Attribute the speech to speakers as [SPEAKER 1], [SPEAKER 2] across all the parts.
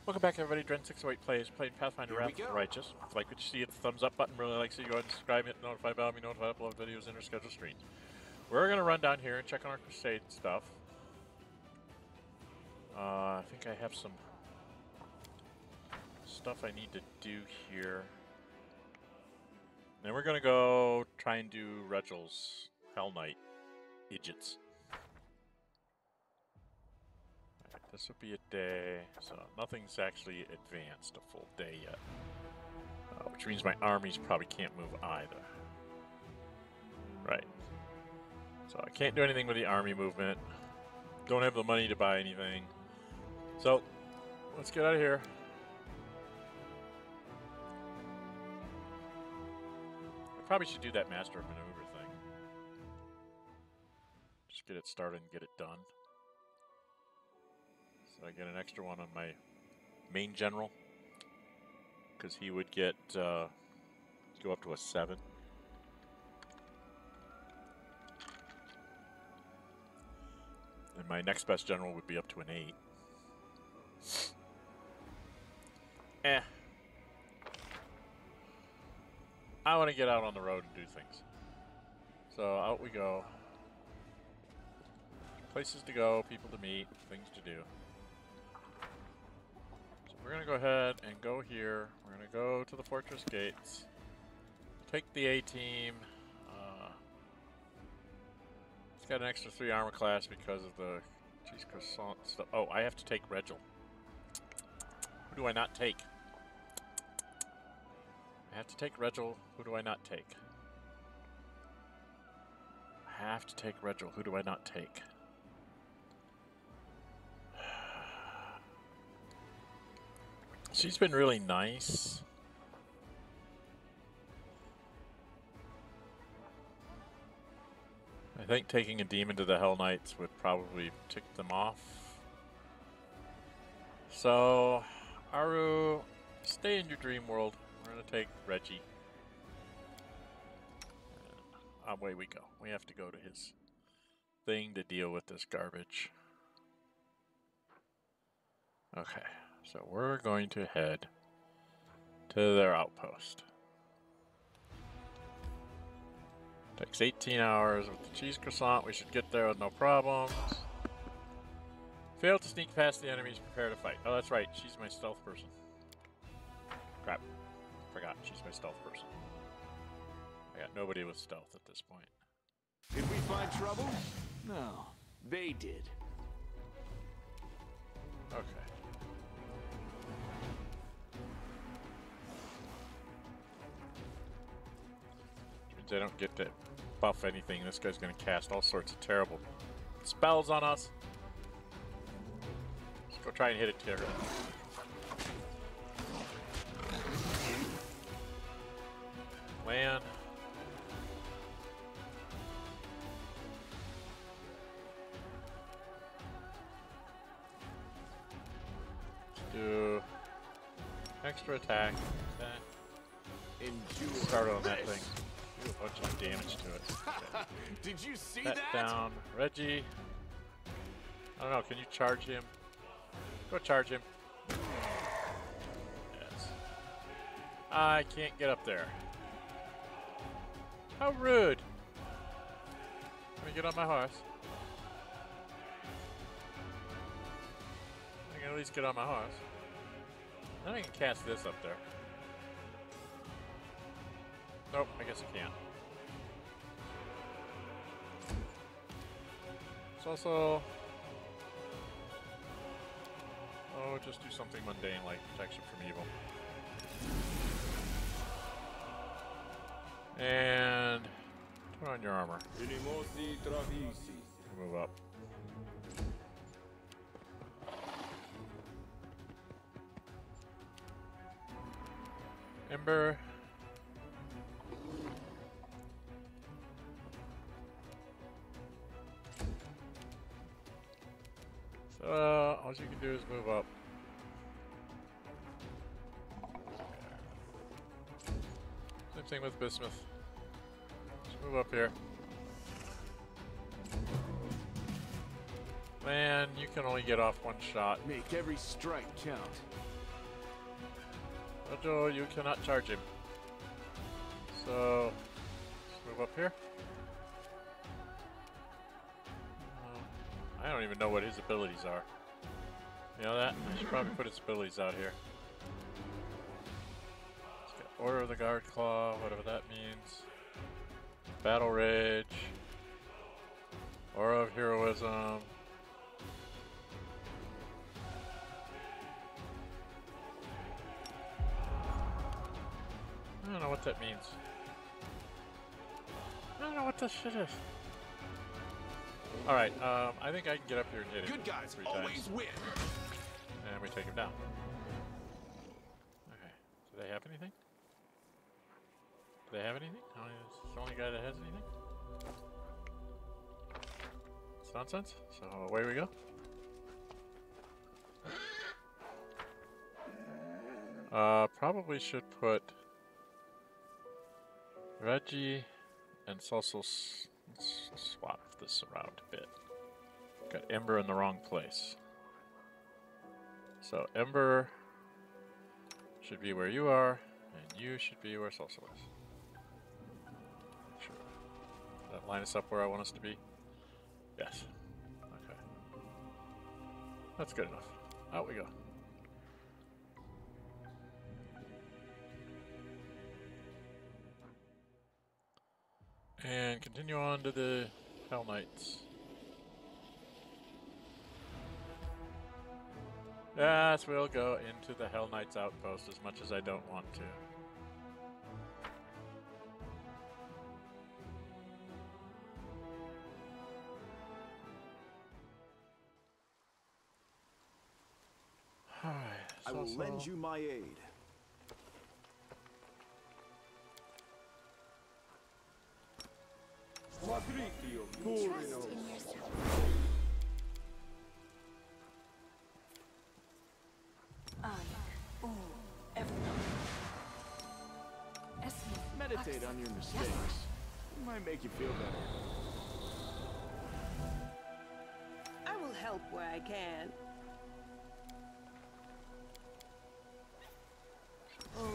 [SPEAKER 1] Welcome back, everybody. Dren608 plays, playing Pathfinder
[SPEAKER 2] Here we
[SPEAKER 1] Wrath of the
[SPEAKER 2] go.
[SPEAKER 1] Righteous. If you like what you see, hit the thumbs up button. Really like to see you go ahead and subscribe, hit notify bell, be notified, upload videos, and our scheduled streams. We're going to run down here and check on our crusade stuff. I think I have some stuff I need to do here. Then we're going to go try and do Regel's Hellknight idiots. Alright, this will be a day, so nothing's actually advanced a full day yet. Which means my armies probably can't move either. Right. So I can't do anything with the army movement. Don't have the money to buy anything. So, let's get out of here. I probably should do that Master of Maneuver thing. Just get it started and get it done. So I get an extra one on my main general. Because he would get, go up to a 7. And my next best general would be up to an 8. I want to get out on the road and do things. So out we go. Places to go, people to meet, things to do. So we're going to go ahead and go here. We're going to go to the fortress gates. Take the A-team. It's got an extra 3 armor class because of the cheese croissant stuff. Oh, I have to take Regel. Who do I not take? I have to take Regel. Who do I not take? I have to take Regel. Who do I not take? She's been really nice. I think taking a demon to the Hellknights would probably tick them off. So, Aru, stay in your dream world. We're going to take Reggie. And away we go. We have to go to his thing to deal with this garbage. Okay, so we're going to head to their outpost. Takes 18 hours with the cheese croissant. We should get there with no problems. Failed to sneak past the enemies. Prepare to fight. Oh, that's right. She's my stealth person. Crap. Forgot. She's my stealth person. I got nobody with stealth at this point.
[SPEAKER 2] Did we find trouble? No, they did.
[SPEAKER 1] Okay. Means I don't get to buff anything. This guy's going to cast all sorts of terrible spells on us. Let's go try and hit a terror. Land. Let's do extra attack. Start on that thing. Do a bunch of damage to it. Okay.
[SPEAKER 2] Did you see
[SPEAKER 1] That
[SPEAKER 2] that?
[SPEAKER 1] down. Reggie. I don't know, can you charge him? Go charge him. Yes. I can't get up there. How rude! Let me get on my horse. I can at least get on my horse. Then I can cast this up there. Nope, I guess I can't. It's also... Oh, just do something mundane like protection from evil. And... turn on your armor. Move up. Ember. So, all you can do is move up. Same thing with Bismuth. Just move up here. Man, you can only get off one shot.
[SPEAKER 2] Make every strike count.
[SPEAKER 1] Jojo, you cannot charge him. So, let's move up here. I don't even know what his abilities are. You know that? I should probably put his abilities out here. Let's get Order of the Guard Claw, whatever that means. Battle Rage. Aura of Heroism. I don't know what that means. I don't know what this shit is. Alright, I think I can get up here and hit him.
[SPEAKER 2] Good guys
[SPEAKER 1] 3
[SPEAKER 2] always
[SPEAKER 1] times.
[SPEAKER 2] win.
[SPEAKER 1] And we take him down. Okay. Do they have anything? Do they have anything? Oh, it's the only guy that has anything? It's nonsense. So away we go. Probably should put Reggie and Social swap this around a bit. Got Ember in the wrong place. So Ember should be where you are, and you should be where Social is. Sure. Does that line us up where I want us to be? Yes. Okay. That's good enough. Out we go. And continue on to the Hellknights. Yes, we'll go into the Hellknights outpost as much as I don't want to. Alright,
[SPEAKER 2] I will lend you my aid. Meditate on your mistakes. It might make you feel better.
[SPEAKER 3] I will help where I can.
[SPEAKER 4] Ona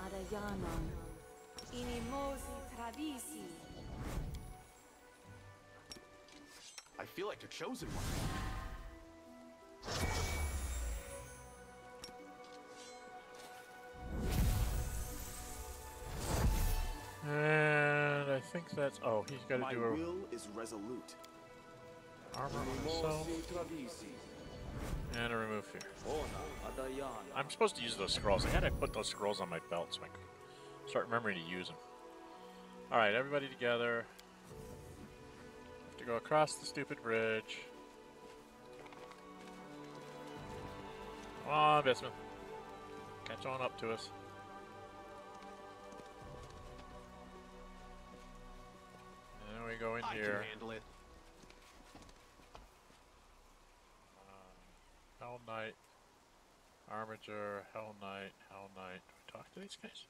[SPEAKER 4] Arayanon. Inimosi Travisi.
[SPEAKER 2] I feel like the chosen one.
[SPEAKER 1] And I think that's... Oh, he's got to do a...
[SPEAKER 2] My will is resolute.
[SPEAKER 1] Armor on himself. And a remove fear. I'm supposed to use those scrolls. I gotta put those scrolls on my belt so I can start remembering to use them. Alright, everybody together. Have to go across the stupid bridge. Come on, Bismuth. Catch on up to us. And then we go in here.
[SPEAKER 2] I can handle it.
[SPEAKER 1] Hell Knight, Armiger, Hell Knight, Hell Knight. Do we talk to these guys?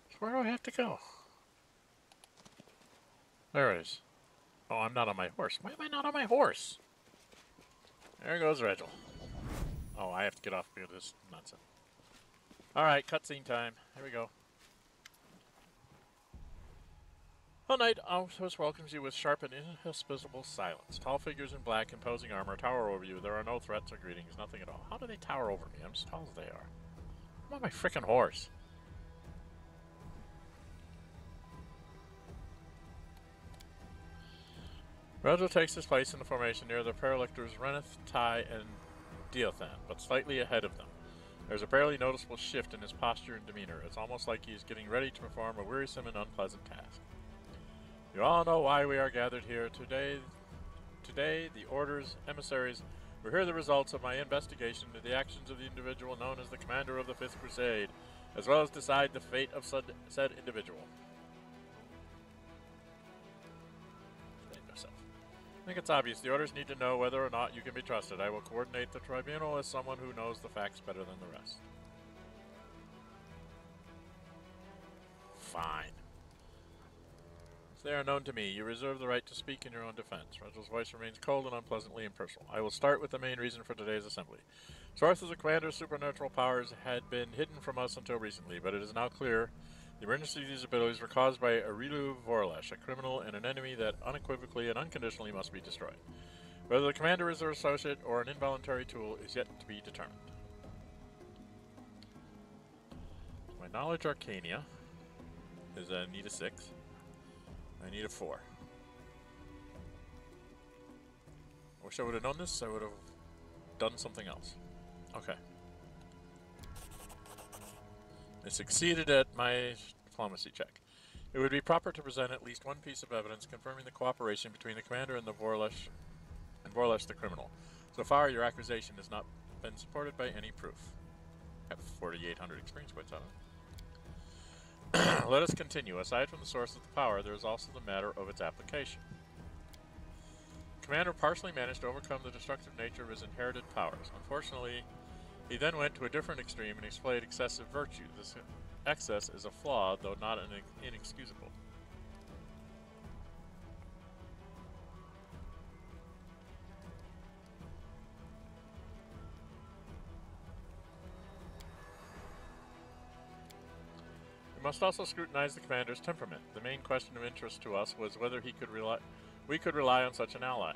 [SPEAKER 1] So where do I have to go? There it is. Oh, I'm not on my horse. Why am I not on my horse? There goes Regil. Oh, I have to get off because of this nonsense. Alright, cutscene time. Here we go. Hellknight outpost welcomes you with sharp and inhospitable silence. Tall figures in black, imposing armor tower over you. There are no threats or greetings, nothing at all. How do they tower over me? I'm as tall as they are. I'm on my frickin' horse. Regil takes his place in the formation near the paralictors Reneth, Tai, and Diothan, but slightly ahead of them. There's a barely noticeable shift in his posture and demeanor. It's almost like he is getting ready to perform a wearisome and unpleasant task. You all know why we are gathered here today. Today, the Order's emissaries will hear the results of my investigation into the actions of the individual known as the Commander of the Fifth Crusade, as well as decide the fate of said individual. Explain yourself. I think it's obvious. The Orders need to know whether or not you can be trusted. I will coordinate the tribunal as someone who knows the facts better than the rest. Fine. They are known to me. You reserve the right to speak in your own defense. Reginald's voice remains cold and unpleasantly impersonal. I will start with the main reason for today's assembly. Sources of Commander's supernatural powers had been hidden from us until recently, but it is now clear the emergency of these abilities were caused by Arilu Vorlesh, a criminal and an enemy that unequivocally and unconditionally must be destroyed. Whether the Commander is an associate or an involuntary tool is yet to be determined. My knowledge arcana is I need a 6. I need a 4. I wish I would have known this. I would have done something else. Okay. I succeeded at my diplomacy check. It would be proper to present at least one piece of evidence confirming the cooperation between the Commander and Vorlesh the criminal. So far, your accusation has not been supported by any proof. I have 4,800 experience points on it. Let us continue. Aside from the source of the power, there is also the matter of its application. Commander partially managed to overcome the destructive nature of his inherited powers. Unfortunately, he then went to a different extreme and displayed excessive virtue. This excess is a flaw, though not inexcusable. We must also scrutinize the Commander's temperament. The main question of interest to us was whether we could rely on such an ally.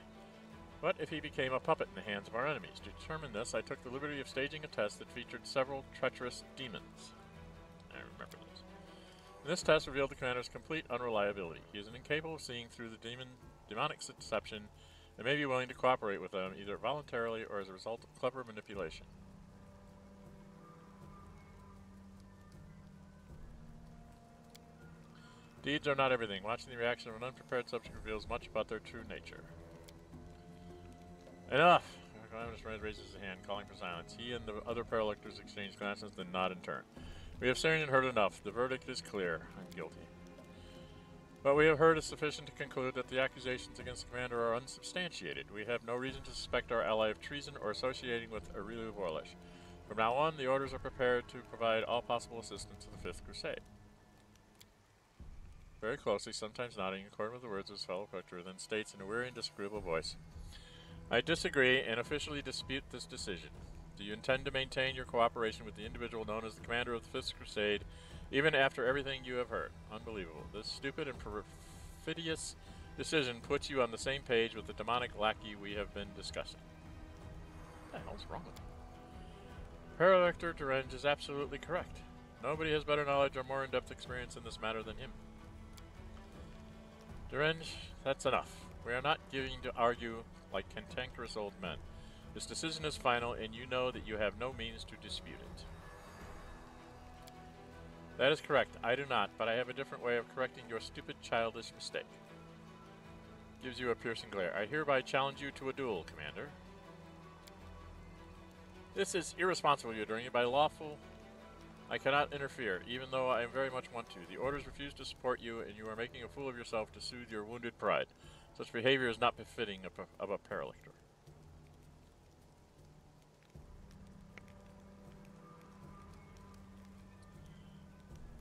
[SPEAKER 1] What if he became a puppet in the hands of our enemies? To determine this, I took the liberty of staging a test that featured several treacherous demons. I remember this. And this test revealed the Commander's complete unreliability. He is incapable of seeing through the demonic deception and may be willing to cooperate with them either voluntarily or as a result of clever manipulation. Deeds are not everything. Watching the reaction of an unprepared subject reveals much about their true nature. Enough! Calamitous raises his hand, calling for silence. He and the other paralectors exchange glances, then nod in turn. We have seen and heard enough. The verdict is clear. I'm guilty. What we have heard is sufficient to conclude that the accusations against the Commander are unsubstantiated. We have no reason to suspect our ally of treason or associating with Arilu Vorlesh. From now on, the orders are prepared to provide all possible assistance to the Fifth Crusade. Very closely, sometimes nodding, according with the words of his fellow collector, then states in a weary and disagreeable voice, I disagree and officially dispute this decision. Do you intend to maintain your cooperation with the individual known as the Commander of the Fifth Crusade, even after everything you have heard? Unbelievable. This stupid and perfidious decision puts you on the same page with the demonic lackey we have been discussing. What the hell's wrong with him? Paralector Dren608 is absolutely correct. Nobody has better knowledge or more in-depth experience in this matter than him. Dren608, that's enough. We are not going to argue like cantankerous old men. This decision is final, and you know that you have no means to dispute it. That is correct. I do not, but I have a different way of correcting your stupid, childish mistake. Gives you a piercing glare. I hereby challenge you to a duel, Commander. This is irresponsible you're doing it by lawful. I cannot interfere, even though I very much want to. The orders refuse to support you, and you are making a fool of yourself to soothe your wounded pride. Such behavior is not befitting of a paralector.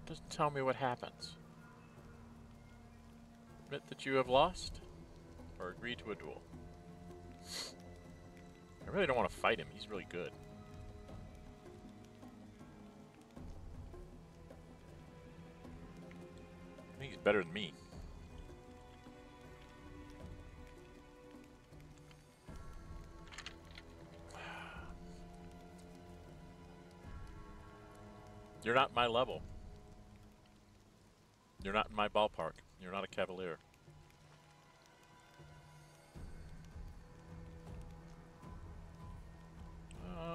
[SPEAKER 1] Doesn't tell me what happens. Admit that you have lost, or agree to a duel. I really don't want to fight him. He's really good. I think he's better than me. You're not my level. You're not in my ballpark. You're not a Cavalier.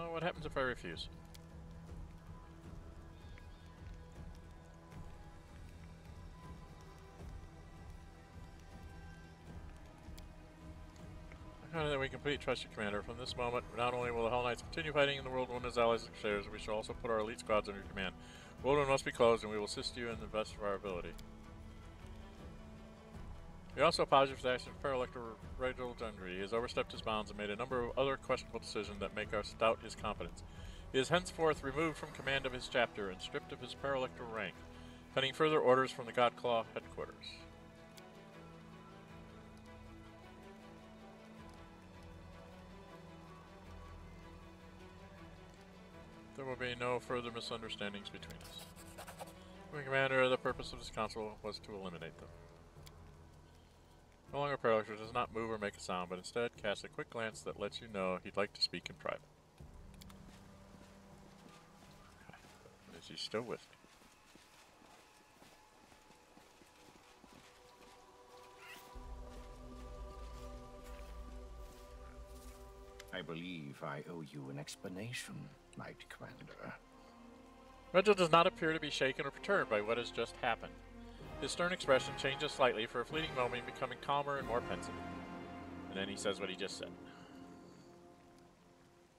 [SPEAKER 1] What happens if I refuse? That we completely trust your commander. From this moment, not only will the Hellknights continue fighting in the world known as allies and crusaders, we shall also put our elite squads under your command. World must be closed, and we will assist you in the best of our ability. We also apologize for the action of Paralector Reginald. He has overstepped his bounds and made a number of other questionable decisions that make us doubt his competence. He is henceforth removed from command of his chapter and stripped of his Paralector rank, pending further orders from the Godclaw headquarters. There will be no further misunderstandings between us. Commander, the purpose of this council was to eliminate them. No longer Paralyzer does not move or make a sound, but instead casts a quick glance that lets you know he'd like to speak in private. Okay. Is he still with me?
[SPEAKER 5] I believe I owe you an explanation, Knight Commander.
[SPEAKER 1] Reginald does not appear to be shaken or perturbed by what has just happened. His stern expression changes slightly for a fleeting moment, becoming calmer and more pensive. And then he says what he just said.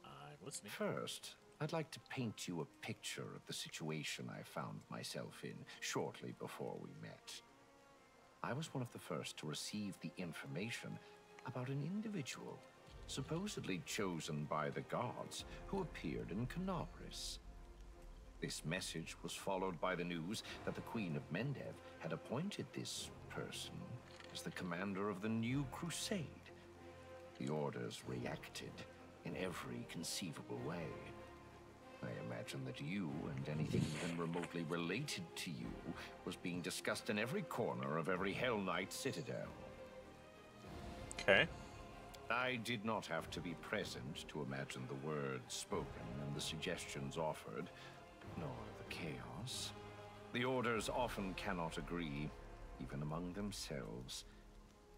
[SPEAKER 1] I'm listening.
[SPEAKER 5] First, I'd like to paint you a picture of the situation I found myself in shortly before we met. I was one of the first to receive the information about an individual supposedly chosen by the gods who appeared in Canobris. This message was followed by the news that the Queen of Mendev had appointed this person as the commander of the new crusade. The orders reacted in every conceivable way. I imagine that you and anything even remotely related to you was being discussed in every corner of every Hellknight citadel.
[SPEAKER 1] Okay.
[SPEAKER 5] I did not have to be present to imagine the words spoken and the suggestions offered, nor the chaos. The orders often cannot agree, even among themselves.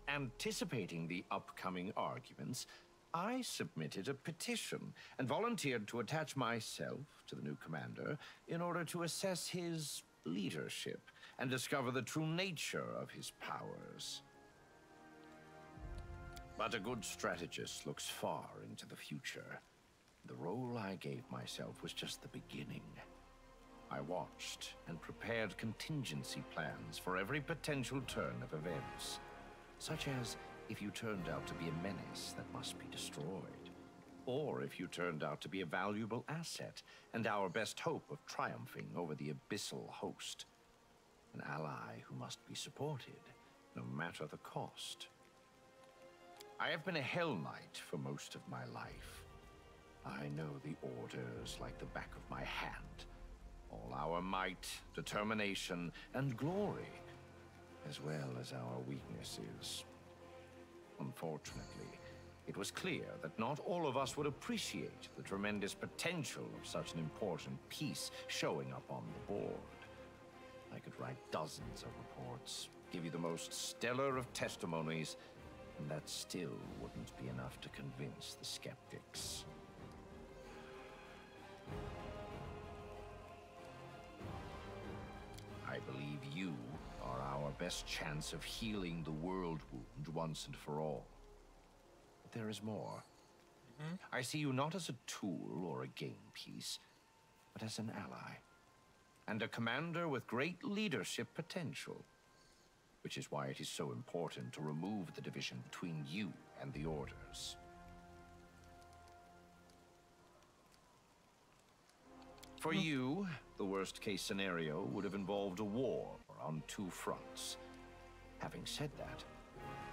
[SPEAKER 5] Anticipating the upcoming arguments, I submitted a petition and volunteered to attach myself to the new commander in order to assess his leadership and discover the true nature of his powers. But a good strategist looks far into the future. The role I gave myself was just the beginning. I watched and prepared contingency plans for every potential turn of events, such as if you turned out to be a menace that must be destroyed, or if you turned out to be a valuable asset and our best hope of triumphing over the abyssal host, an ally who must be supported, no matter the cost. I have been a Hell Knight for most of my life. I know the orders like the back of my hand. All our might, determination, and glory, as well as our weaknesses. Unfortunately, it was clear that not all of us would appreciate the tremendous potential of such an important piece showing up on the board. I could write dozens of reports, give you the most stellar of testimonies, and that still wouldn't be enough to convince the skeptics. I believe you are our best chance of healing the world wound once and for all. But there is more. I see you not as a tool or a game piece, but as an ally, and a commander with great leadership potential. Which is why it is so important to remove the division between you and the orders. For you, the worst-case scenario would have involved a war on two fronts. Having said that,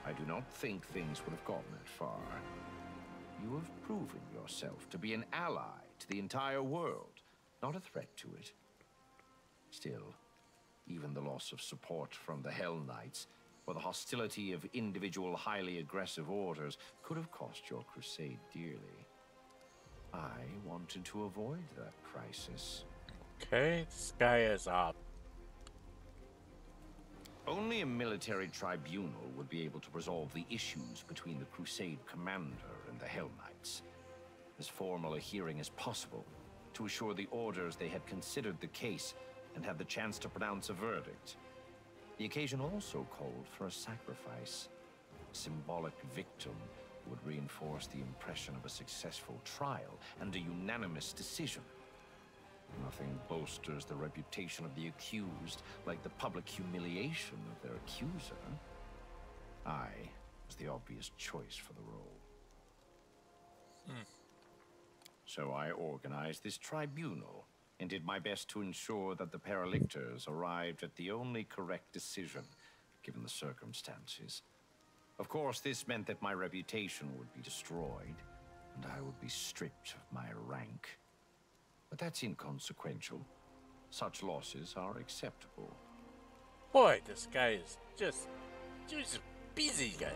[SPEAKER 5] I do not think things would have gotten that far. You have proven yourself to be an ally to the entire world, not a threat to it. Still, even the loss of support from the Hellknights or the hostility of individual highly aggressive orders could have cost your crusade dearly. I wanted to avoid that crisis.
[SPEAKER 1] Okay, this guy is up.
[SPEAKER 5] Only a military tribunal would be able to resolve the issues between the crusade commander and the Hellknights. As formal a hearing as possible, to assure the orders they had considered the case and have the chance to pronounce a verdict. The occasion also called for a sacrifice. A symbolic victim would reinforce the impression of a successful trial and a unanimous decision. Nothing bolsters the reputation of the accused like the public humiliation of their accuser. I was the obvious choice for the role. So I organized this tribunal and did my best to ensure that the Paralictors arrived at the only correct decision, given the circumstances. Of course, this meant that my reputation would be destroyed, and I would be stripped of my rank. But that's inconsequential. Such losses are acceptable.
[SPEAKER 1] Boy, this guy is just busy guy.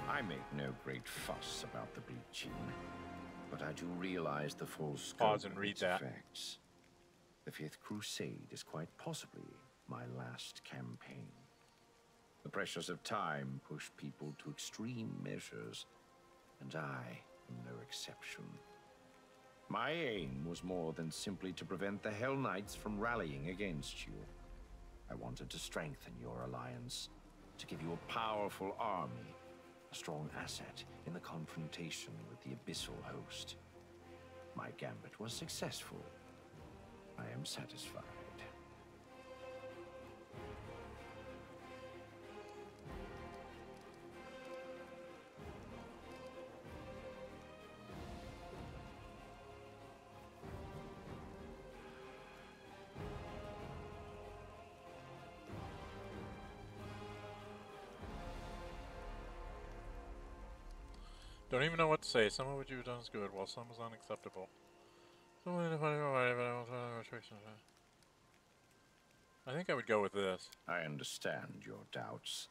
[SPEAKER 5] I make no great fuss about the bleaching, but I do realize the full scope
[SPEAKER 1] Pause and
[SPEAKER 5] of
[SPEAKER 1] read
[SPEAKER 5] its
[SPEAKER 1] that.
[SPEAKER 5] effects. The Fifth Crusade is quite possibly my last campaign. The pressures of time push people to extreme measures, and I am no exception. My aim was more than simply to prevent the Hellknights from rallying against you. I wanted to strengthen your alliance, to give you a powerful army, a strong asset in the confrontation with the Abyssal host. My gambit was successful. I am satisfied.
[SPEAKER 1] Don't even know what to say. Some of what you've done is good, while some is unacceptable. I think I would go with this.
[SPEAKER 5] I understand your doubts,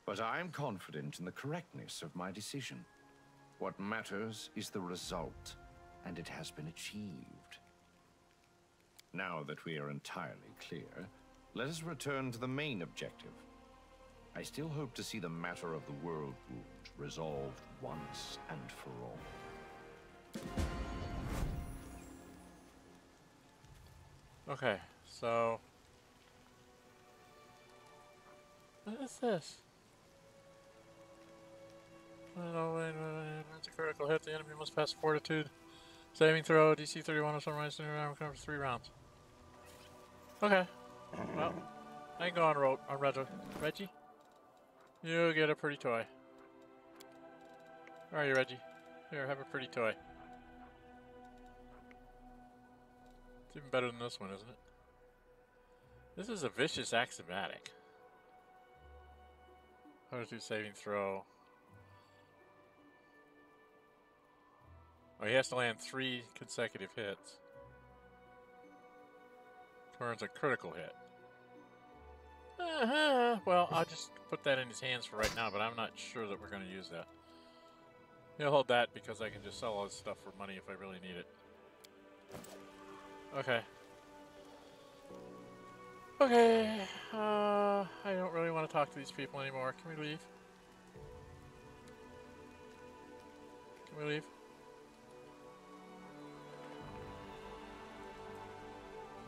[SPEAKER 5] but I am confident in the correctness of my decision. What matters is the result, and it has been achieved. Now that we are entirely clear, let us return to the main objective. I still hope to see the matter of the world wound resolved once and for all.
[SPEAKER 1] Okay, so... what is this? It's a critical hit. The enemy must pass fortitude. Saving throw, DC 31 or sunrise in round for 3 rounds. Okay. Well, I can go on Reggie. You get a pretty toy. Where are you, Reggie? Here, have a pretty toy. It's even better than this one, isn't it? This is a vicious axiomatic. Fortitude saving throw. Oh, he has to land 3 consecutive hits. Turns a critical hit. Well, I'll just put that in his hands for right now, but I'm not sure that we're going to use that. He'll hold that because I can just sell all this stuff for money if I really need it. Okay. Okay. I don't really want to talk to these people anymore. Can we leave? Can we leave?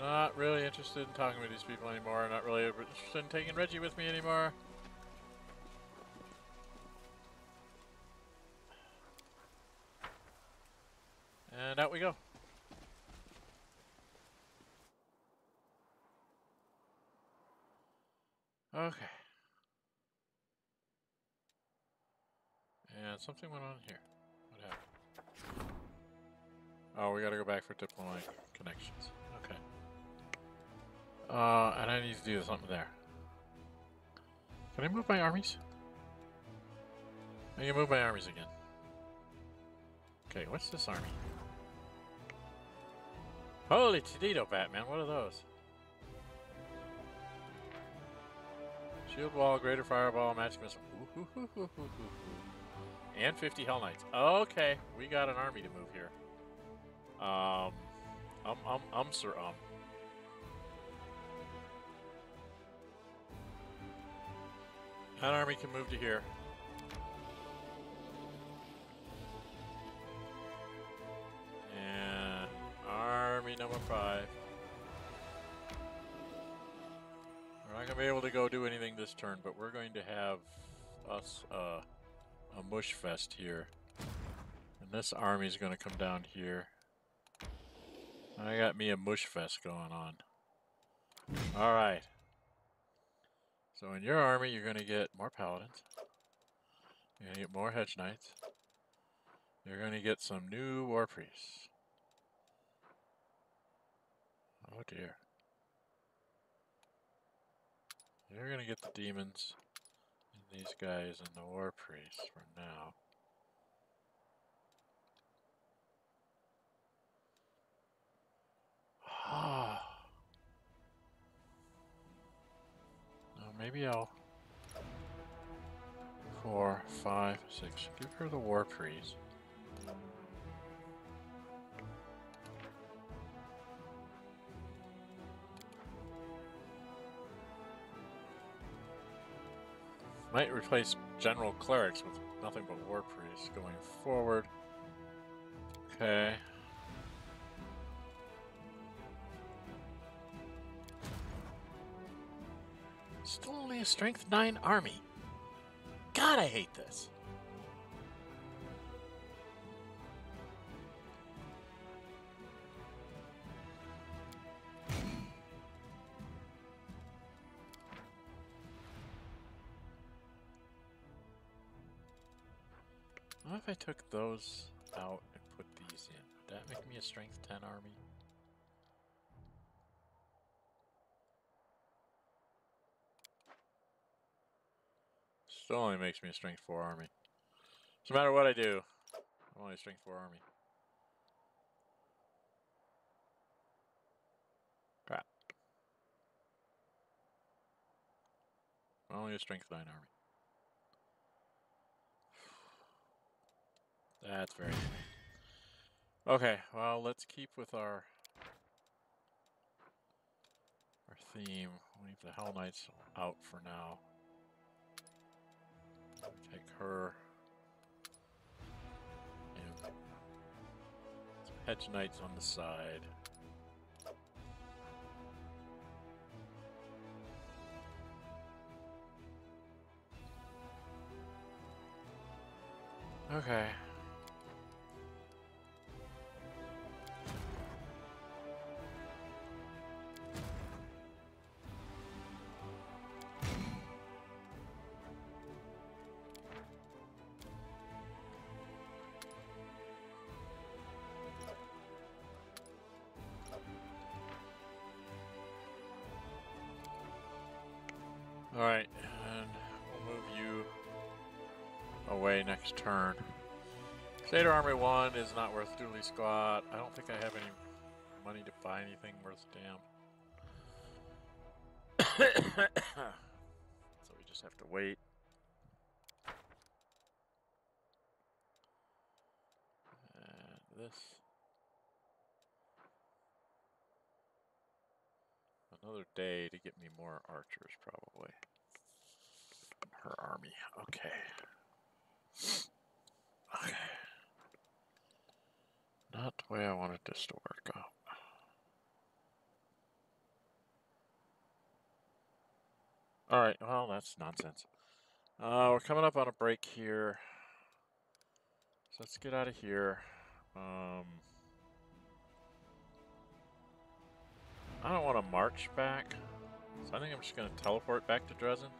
[SPEAKER 1] Not really interested in talking with these people anymore. Not really interested in taking Reggie with me anymore. And out we go. Okay. And something went on here. What happened? Oh, we gotta go back for diplomatic connections. Okay. And I need to do something there. Can I move my armies? I can move my armies again. Okay, what's this army? Holy Toledo, Batman, what are those? Shield wall, greater fireball, magic missile. And 50 Hellknights. Okay, we got an army to move here. Sir. That army can move to here. And army number 5. We're not going to be able to go do anything this turn, but we're going to have us a mush fest here. And this army is going to come down here. I got me a mush fest going on. Alright. So in your army, you're going to get more paladins. You're going to get more hedge knights. You're going to get some new war priests. Oh dear. You're going to get the demons and these guys and the war priests for now. No, maybe I'll... 4, 5, 6. Give her the war trees. Might replace general clerics with nothing but war priests going forward. Okay. Still only a strength 9 army. God, I hate this. What if I took those out and put these in? Would that make me a strength 10 army? Still only makes me a strength 4 army. No matter what I do, I'm only a strength 4 army. Crap. I'm only a strength 9 army. That's very annoying. Okay, well, let's keep with our theme. We'll leave the Hellknights out for now. Take her. And some Hedge Knights on the side. Okay. Alright, and we'll move you away next turn. Crusader Army 1 is not worth doodly squat. I don't think I have any money to buy anything worth damn. So we just have to wait. And this. Another day to get me more archers, probably. Her army. Okay. Okay. Not the way I wanted this to work out. Alright, well, that's nonsense. We're coming up on a break here. So let's get out of here. I don't want to march back. So I think I'm just going to teleport back to Dresden.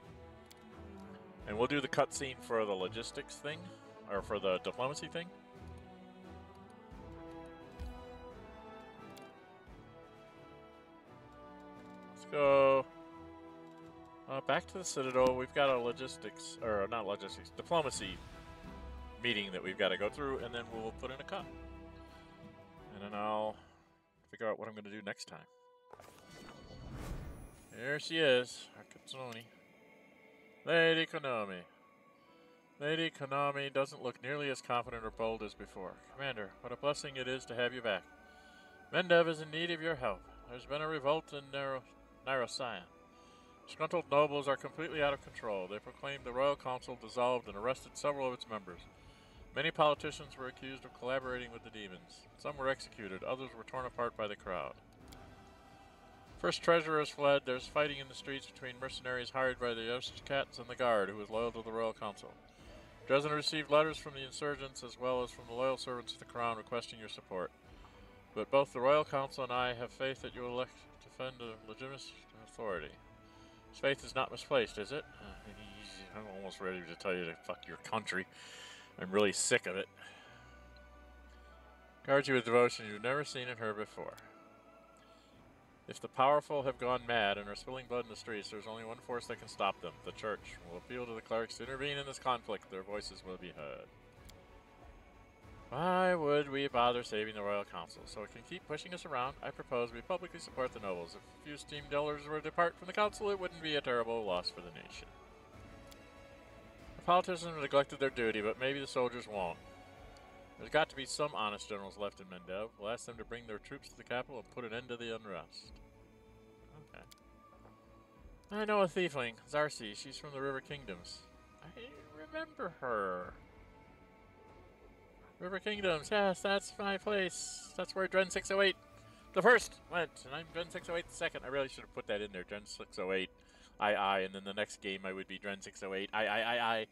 [SPEAKER 1] And we'll do the cutscene for the logistics thing. Or for the diplomacy thing. Let's go back to the Citadel. We've got a logistics, or not logistics, diplomacy meeting that we've got to go through, and then we'll put in a cut. And then I'll figure out what I'm going to do next time. Here she is, Akatsuni. Lady Konami. Lady Konami doesn't look nearly as confident or bold as before. Commander, what a blessing it is to have you back. Mendev is in need of your help. There's been a revolt in Narosian. Disgruntled nobles are completely out of control. They proclaimed the Royal Council dissolved and arrested several of its members. Many politicians were accused of collaborating with the demons. Some were executed, others were torn apart by the crowd. First treasurer has fled. There's fighting in the streets between mercenaries hired by the Yoshikats and the guard, who was loyal to the Royal Council. Dresden received letters from the insurgents as well as from the loyal servants of the crown requesting your support. But both the Royal Council and I have faith that you will defend a legitimate authority. This faith is not misplaced, is it? I'm almost ready to tell you to fuck your country. I'm really sick of it. Guards you with devotion you've never seen and heard before. If the powerful have gone mad and are spilling blood in the streets, there's only one force that can stop them, the Church. We'll appeal to the clerics to intervene in this conflict. Their voices will be heard. Why would we bother saving the Royal Council? So it can keep pushing us around, I propose we publicly support the nobles. If a few steam dealers were to depart from the council, it wouldn't be a terrible loss for the nation. The politicians have neglected their duty, but maybe the soldiers won't. There's got to be some honest generals left in Mendev. We'll ask them to bring their troops to the capital and put an end to the unrest. Okay. I know a tiefling, Zarsi. She's from the River Kingdoms. I remember her. River Kingdoms, yes, that's my place. That's where Dren608 the first went, and I'm Dren608 the second. I really should have put that in there, Dren608, I, and then the next game I would be Dren608, I.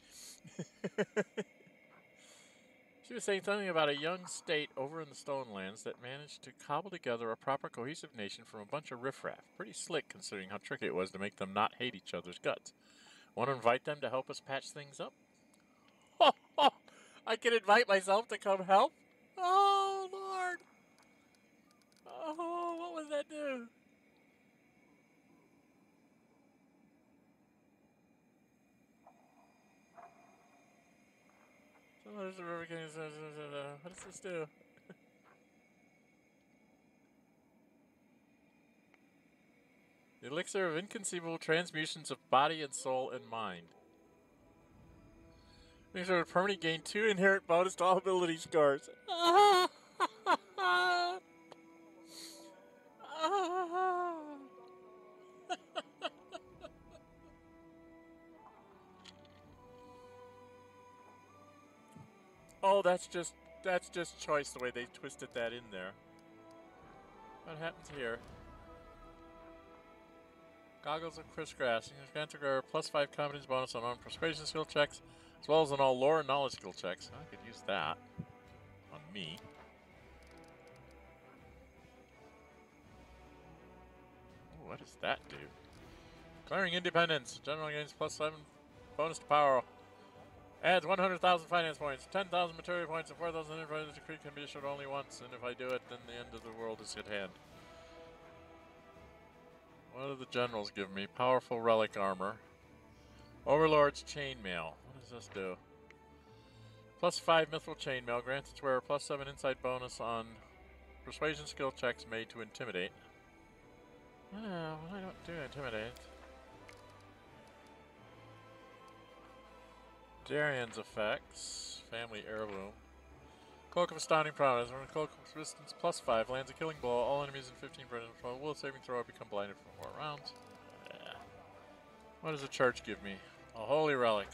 [SPEAKER 1] She was saying something about a young state over in the Stonelands that managed to cobble together a proper cohesive nation from a bunch of riffraff. Pretty slick considering how tricky it was to make them not hate each other's guts. Want to invite them to help us patch things up? I can invite myself to come help? Oh, Lord. Oh, what was that do? So what is the River King? What does this do? The elixir of inconceivable transmutions of body and soul and mind. Makes sure to permanently gain 2 inherent bonus to all ability scores. Oh, that's just choice the way they twisted that in there. What happens here? Goggles of crisscross. You can grant a +5 competence bonus on persuasion skill checks, as well as on all lore and knowledge skill checks. I could use that on me. Ooh, what does that do? Declaring independence. General gains +7 bonus to power. Adds 100,000 finance points, 10,000 material points, and 4,000 influence. The decree can be issued only once, and if I do it, then the end of the world is at hand. What do the generals give me? Powerful relic armor. Overlord's chainmail. What does this do? +5 mithril chainmail grants its wearer +7 inside bonus on persuasion skill checks made to intimidate. Oh, I don't do intimidate. Darian's effects. Family heirloom. Cloak of Astounding Prowess. When a cloak of resistance +5 lands a killing blow, all enemies in 15 range will saving throw become blinded for 4 rounds. Yeah. What does the church give me? A holy relic.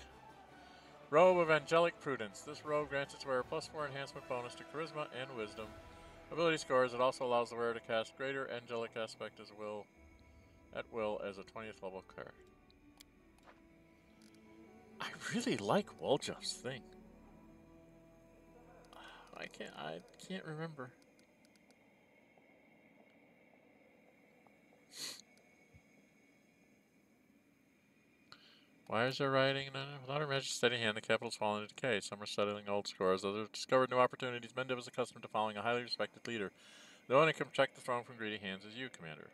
[SPEAKER 1] Robe of Angelic Prudence. This robe grants its wearer +4 enhancement bonus to charisma and wisdom. Ability scores. It also allows the wearer to cast greater angelic aspect at will as a 20th level cleric. I really like Woljeff's thing. I can't remember. Why is there writing? Without her magic steady hand, the capital's fallen into decay. Some are settling old scores, others have discovered new opportunities. Mendev is accustomed to following a highly respected leader. The one who can protect the throne from greedy hands is you, Commander.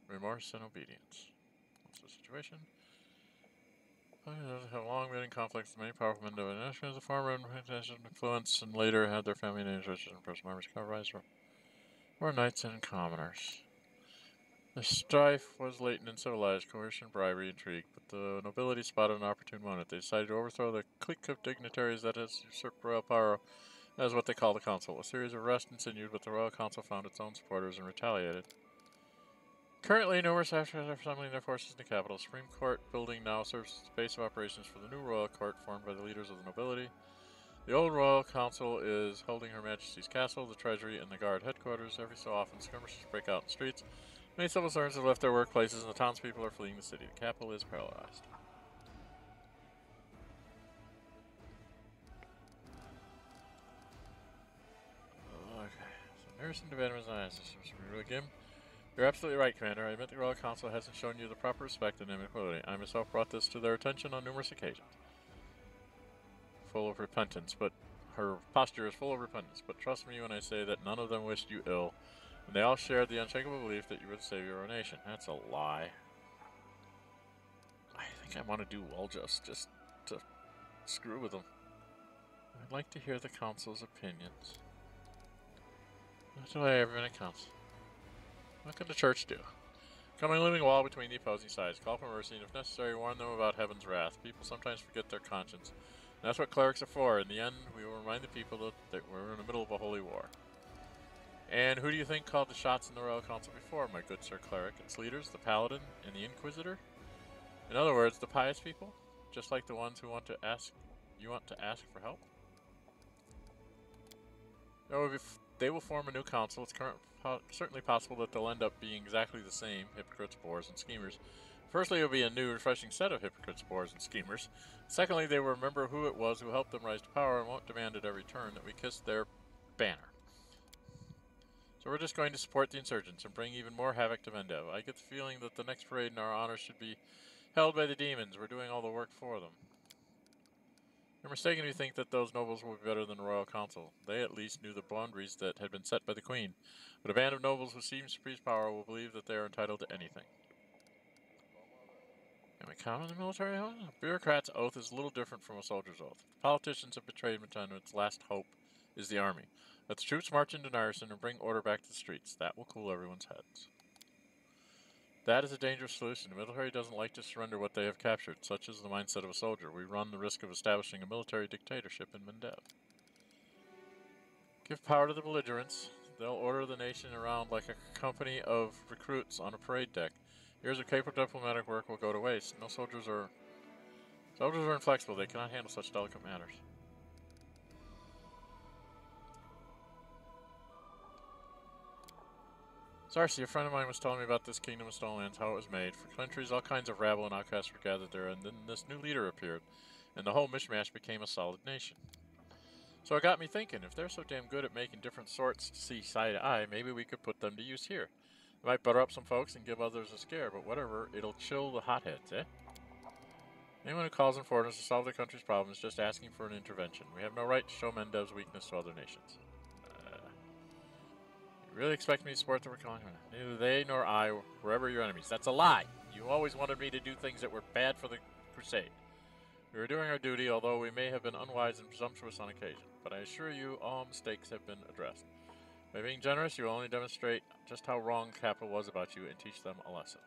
[SPEAKER 1] Remorse and obedience. What's the situation? Have long been in conflicts with many powerful men as a former influence, and later had their family names registered in personal armies coverized or knights and commoners. The strife was latent and civilized, coercion, bribery, intrigue, but the nobility spotted an opportune moment. They decided to overthrow the clique of dignitaries that has usurped royal power as what they call the council. A series of arrests ensued, but the royal council found its own supporters and retaliated. Currently, numerous actors are assembling their forces in the capital. Supreme Court building now serves as the base of operations for the new royal court formed by the leaders of the nobility. The old royal council is holding Her Majesty's castle, the treasury, and the guard headquarters. Every so often, skirmishes break out in the streets. Many civil servants have left their workplaces, and the townspeople are fleeing the city. The capital is paralyzed. Okay, so nursing development eyes. Really Gim. You're absolutely right, Commander. I admit the Royal Council hasn't shown you the proper respect and equality. I myself brought this to their attention on numerous occasions. Full of repentance, but her posture is full of repentance. But trust me when I say that none of them wished you ill, and they all shared the unshakable belief that you were the savior of our nation. That's a lie. I think I want to do Woljust just to screw with them. I'd like to hear the council's opinions. What do I ever in a council? What can the church do? Come a living wall between the opposing sides. Call for mercy, and if necessary, warn them about heaven's wrath. People sometimes forget their conscience. And that's what clerics are for. In the end, we will remind the people that we're in the middle of a holy war. And who do you think called the shots in the Royal Council before, my good sir cleric? Its leaders, the Paladin and the Inquisitor? In other words, the pious people? Just like the ones who want to ask for help? They will form a new council. It's certainly possible that they'll end up being exactly the same, hypocrites, bores, and schemers. Firstly, it will be a new, refreshing set of hypocrites, bores, and schemers. Secondly, they will remember who it was who helped them rise to power and won't demand at every turn that we kiss their banner. So we're just going to support the insurgents and bring even more havoc to Mendev. I get the feeling that the next parade in our honor should be held by the demons. We're doing all the work for them. You're mistaken if you think that those nobles will be better than the Royal Council. They at least knew the boundaries that had been set by the Queen. But a band of nobles who seem to seize power will believe that they are entitled to anything. Can we count on the military oath? A bureaucrat's oath is a little different from a soldier's oath. The politicians have betrayed Its last hope is the army. Let the troops march into Nyerson and bring order back to the streets. That will cool everyone's heads. That is a dangerous solution. The military doesn't like to surrender what they have captured. Such is the mindset of a soldier. We run the risk of establishing a military dictatorship in Mendev. Give power to the belligerents. They'll order the nation around like a company of recruits on a parade deck. Years of capable diplomatic work will go to waste. Soldiers are inflexible. They cannot handle such delicate matters. Sarsi, a friend of mine was telling me about this kingdom of Stonelands, how it was made. For countries, all kinds of rabble and outcasts were gathered there, and then this new leader appeared, and the whole mishmash became a solid nation. So it got me thinking, if they're so damn good at making different sorts see eye to eye, maybe we could put them to use here. It might butter up some folks and give others a scare, but whatever, it'll chill the hotheads, eh? Anyone who calls in foreigners to solve their country's problems is just asking for an intervention. We have no right to show Mendev's weakness to other nations. You really expect me to support the recalling? Neither they nor I were ever your enemies. That's a lie. You always wanted me to do things that were bad for the crusade. We were doing our duty, although we may have been unwise and presumptuous on occasion. But I assure you, all mistakes have been addressed. By being generous, you will only demonstrate just how wrong capital was about you and teach them a lesson.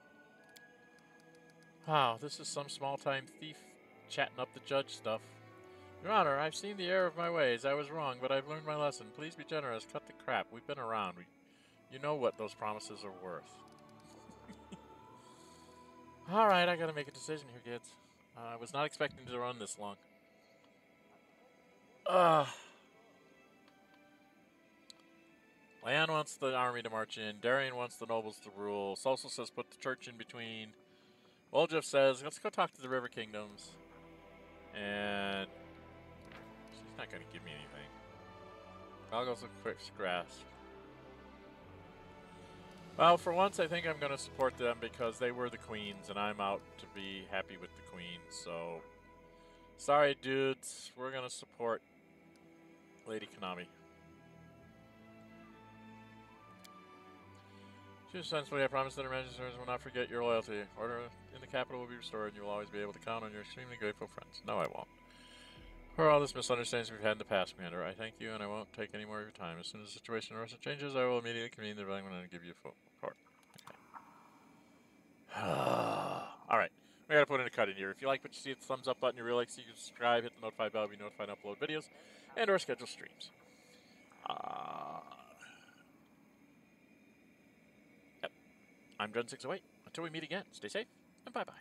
[SPEAKER 1] Wow, this is some small-time thief chatting up the judge stuff. Your Honor, I've seen the error of my ways. I was wrong, but I've learned my lesson. Please be generous. Cut the crap. We've been around. You know what those promises are worth. Alright, I gotta make a decision here, kids. I was not expecting to run this long. Leanne wants the army to march in. Darian wants the nobles to rule. Solstice says put the church in between. Woljif says, let's go talk to the river kingdoms. And she's not going to give me anything. Goggles of quick grasp. Well, for once, I think I'm going to support them because they were the queens, and I'm out to be happy with the queens. So, sorry, dudes. We're going to support Lady Konami. Choose sensibly. I promise that our Majesties will not forget your loyalty. Order in the capital will be restored, and you will always be able to count on your extremely grateful friends. No, I won't. For all this misunderstandings we've had in the past, Commander, I thank you, and I won't take any more of your time. As soon as the situation in Russia changes, I will immediately convene the rebellion and give you full support. Okay. Alright. We gotta put in a cut in here. If you like what you see, hit the thumbs up button. You really like to see you subscribe, hit the notify bell to be notified and upload videos, and or schedule streams. Yep. I'm Dren608. Until we meet again, stay safe, and bye-bye.